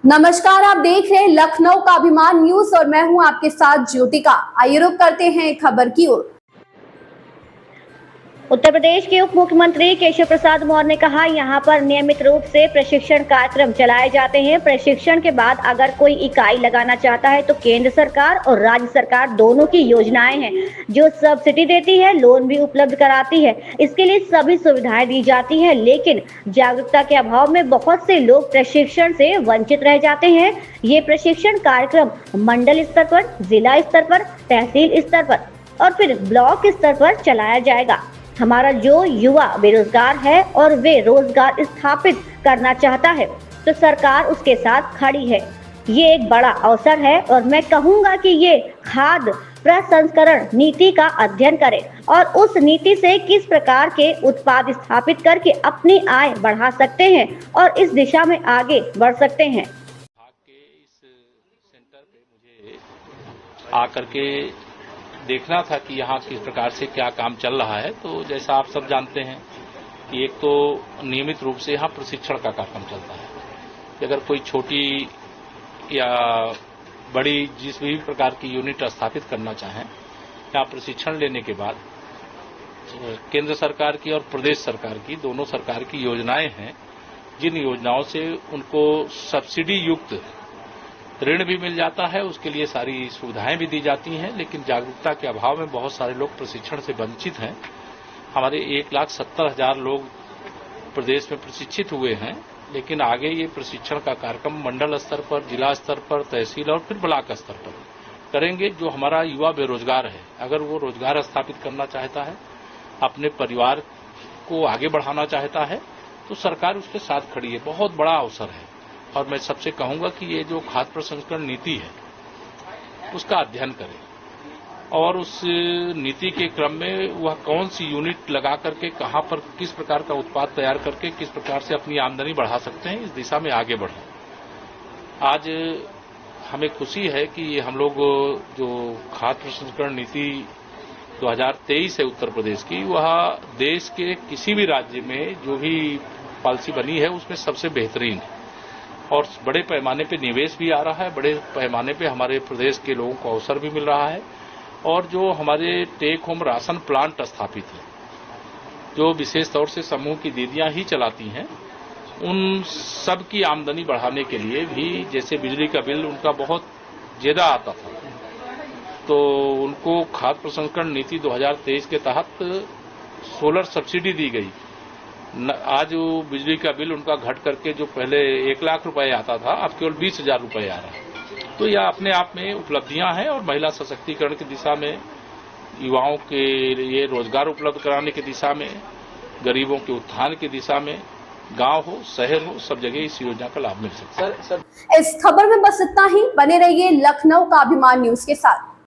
नमस्कार, आप देख रहे हैं लखनऊ का अभिमान न्यूज और मैं हूं आपके साथ ज्योतिका। आइए रुक करते हैं खबर की ओर। उत्तर प्रदेश के उप मुख्यमंत्री केशव प्रसाद मौर्य ने कहा, यहां पर नियमित रूप से प्रशिक्षण कार्यक्रम चलाए जाते हैं। प्रशिक्षण के बाद अगर कोई इकाई लगाना चाहता है तो केंद्र सरकार और राज्य सरकार दोनों की योजनाएं हैं जो सब्सिडी देती है, लोन भी उपलब्ध कराती है। इसके लिए सभी सुविधाएं दी जाती है, लेकिन जागरूकता के अभाव में बहुत से लोग प्रशिक्षण से वंचित रह जाते हैं। ये प्रशिक्षण कार्यक्रम मंडल स्तर पर, जिला स्तर पर, तहसील स्तर पर और फिर ब्लॉक स्तर पर चलाया जाएगा। हमारा जो युवा बेरोजगार है और वे रोजगार स्थापित करना चाहता है तो सरकार उसके साथ खड़ी है। ये एक बड़ा अवसर है और मैं कहूँगा कि ये खाद्य प्रसंस्करण नीति का अध्ययन करें और उस नीति से किस प्रकार के उत्पाद स्थापित करके अपनी आय बढ़ा सकते हैं और इस दिशा में आगे बढ़ सकते हैं। इस सेंटर पे मुझे आकर के देखना था कि यहाँ किस प्रकार से क्या काम चल रहा है। तो जैसा आप सब जानते हैं कि एक तो नियमित रूप से यहाँ प्रशिक्षण का कार्यक्रम चलता है कि अगर कोई छोटी या बड़ी जिस भी प्रकार की यूनिट स्थापित करना चाहें, यहाँ प्रशिक्षण लेने के बाद केंद्र सरकार की और प्रदेश सरकार की दोनों सरकार की योजनाएं हैं, जिन योजनाओं से उनको सब्सिडी युक्त ऋण भी मिल जाता है, उसके लिए सारी सुविधाएं भी दी जाती हैं। लेकिन जागरूकता के अभाव में बहुत सारे लोग प्रशिक्षण से वंचित हैं। हमारे 1,70,000 लोग प्रदेश में प्रशिक्षित हुए हैं, लेकिन आगे ये प्रशिक्षण का कार्यक्रम मंडल स्तर पर, जिला स्तर पर, तहसील और फिर ब्लॉक स्तर पर करेंगे। जो हमारा युवा बेरोजगार है, अगर वो रोजगार स्थापित करना चाहता है, अपने परिवार को आगे बढ़ाना चाहता है, तो सरकार उसके साथ खड़ी है। बहुत बड़ा अवसर है और मैं सबसे कहूंगा कि ये जो खाद्य प्रसंस्करण नीति है उसका अध्ययन करें और उस नीति के क्रम में वह कौन सी यूनिट लगा करके कहां पर किस प्रकार का उत्पाद तैयार करके किस प्रकार से अपनी आमदनी बढ़ा सकते हैं, इस दिशा में आगे बढ़ें। आज हमें खुशी है कि हम लोग जो खाद्य प्रसंस्करण नीति 2023 है उत्तर प्रदेश की, वह देश के किसी भी राज्य में जो भी पॉलिसी बनी है उसमें सबसे बेहतरीन है और बड़े पैमाने पे निवेश भी आ रहा है, बड़े पैमाने पे हमारे प्रदेश के लोगों को अवसर भी मिल रहा है। और जो हमारे टेक होम राशन प्लांट स्थापित है, जो विशेष तौर से समूह की दीदियां ही चलाती हैं, उन सब की आमदनी बढ़ाने के लिए भी, जैसे बिजली का बिल उनका बहुत ज्यादा आता था, तो उनको खाद्य प्रसंस्करण नीति 2023 के तहत सोलर सब्सिडी दी गई। आज वो बिजली का बिल उनका घट करके जो पहले 1 लाख रुपए आता था, अब केवल 20,000 रुपए आ रहा है। तो यह अपने आप में उपलब्धियां हैं और महिला सशक्तिकरण की दिशा में, युवाओं के लिए रोजगार उपलब्ध कराने की दिशा में, गरीबों के उत्थान की दिशा में, गांव हो शहर हो सब जगह इस योजना का लाभ मिल सकता है। इस खबर में बस इतना ही। बने रहिए लखनऊ का अभिमान न्यूज के साथ।